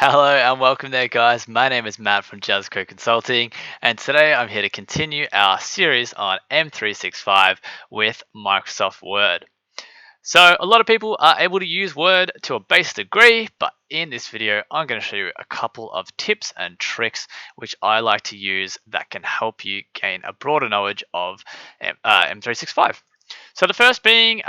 Hello and welcome there, guys. My name is Matt from JazzCo Consulting, and today I'm here to continue our series on M365 with Microsoft Word. So, a lot of people are able to use Word to a base degree, but in this video, I'm going to show you a couple of tips and tricks which I like to use that can help you gain a broader knowledge of M365. So, the first being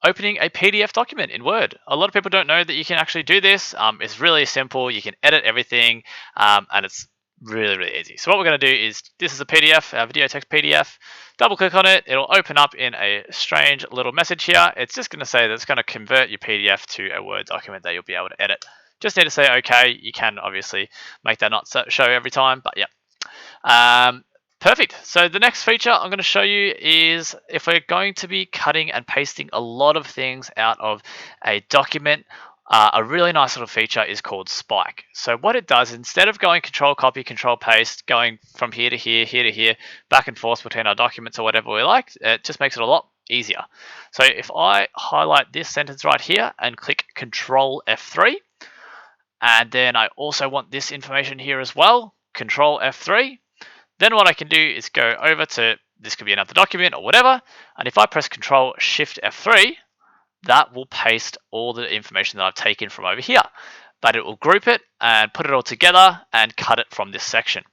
opening a PDF document in Word. A lot of people don't know that you can actually do this. It's really simple. You can edit everything, and it's really easy. So what we're going to do is, this is a PDF, a video text PDF. Double click on it. It'll open up in a strange little message here. It's just going to say that it's going to convert your PDF to a Word document that you'll be able to edit. Just need to say OK. You can obviously make that not show every time, but yeah. Perfect. So the next feature I'm going to show you is if we're going to be cutting and pasting a lot of things out of a document, a really nice little feature is called Spike. So what it does, instead of going control copy, control paste, going from here to here, here to here, back and forth between our documents or whatever we like, it just makes it a lot easier. So if I highlight this sentence right here and click control F3, and then I also want this information here as well, control F3, then what I can do is go over to, this could be another document or whatever, and if I press Control Shift F3, that will paste all the information that I've taken from over here. But it will group it and put it all together and cut it from this section.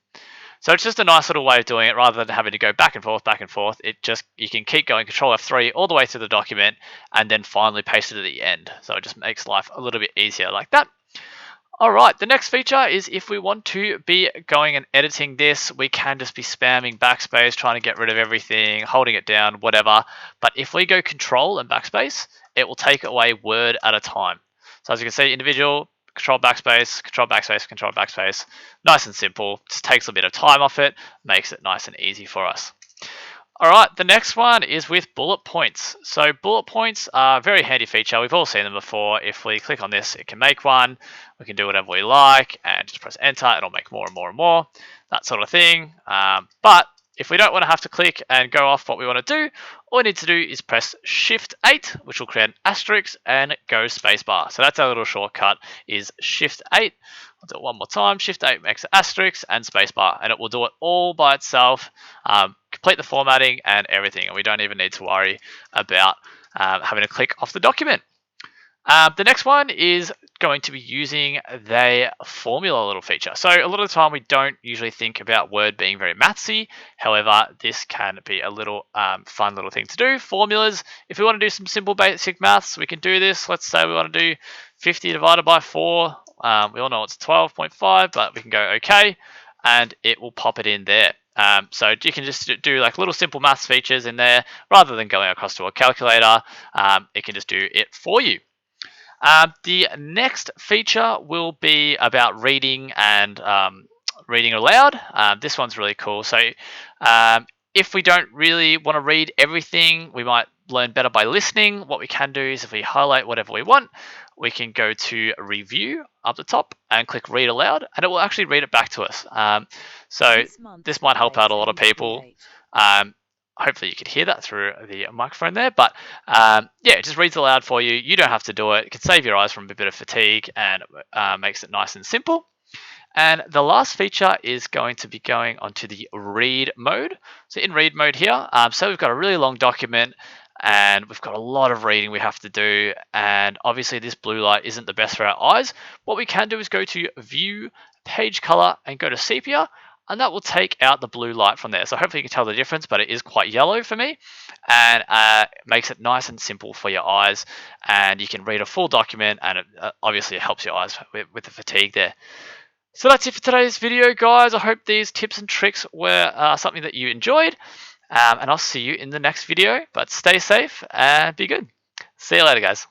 So it's just a nice little way of doing it rather than having to go back and forth, back and forth. You can keep going Control F3 all the way through the document and then finally paste it at the end. So it just makes life a little bit easier like that. Alright, the next feature is if we want to be going and editing this, we can just be spamming backspace, trying to get rid of everything, holding it down, whatever. But if we go control and backspace, it will take away word at a time. So as you can see, individual, control backspace, control backspace, control backspace. Nice and simple, just takes a bit of time off it, makes it nice and easy for us. All right, the next one is with bullet points. So bullet points are a very handy feature. We've all seen them before. If we click on this, it can make one. We can do whatever we like and just press enter. It'll make more and more and more, that sort of thing. But if we don't want to have to click and go off what we want to do, all we need to do is press Shift 8, which will create an asterisk, and go spacebar. So that's our little shortcut, is Shift 8. I'll do it one more time. Shift 8 makes an asterisk and spacebar, and it will do it all by itself, complete the formatting and everything, and we don't even need to worry about having to click off the document. The next one is going to be using the formula little feature. So a lot of the time we don't usually think about Word being very mathsy. However, this can be a little fun little thing to do. Formulas, if we want to do some simple basic maths, we can do this. Let's say we want to do 50 divided by 4. We all know it's 12.5, but we can go OK, and it will pop it in there. So you can just do like little simple maths features in there rather than going across to a calculator. It can just do it for you. The next feature will be about reading and reading aloud. This one's really cool. So if we don't really want to read everything, we might learn better by listening. What we can do is if we highlight whatever we want, we can go to review up the top and click read aloud, and it will actually read it back to us. So this might help out a lot of people. Hopefully you could hear that through the microphone there, but yeah, it just reads aloud for you. You don't have to do it. It can save your eyes from a bit of fatigue and makes it nice and simple. And the last feature is going to be going onto the read mode. So in read mode here, so we've got a really long document and we've got a lot of reading we have to do. And obviously this blue light isn't the best for our eyes. What we can do is go to view, page color, and go to sepia, and that will take out the blue light from there. So hopefully you can tell the difference, but it is quite yellow for me, and makes it nice and simple for your eyes, and you can read a full document, and it obviously helps your eyes with the fatigue there. So that's it for today's video, guys. I hope these tips and tricks were something that you enjoyed, and I'll see you in the next video, but stay safe and be good. See you later, guys.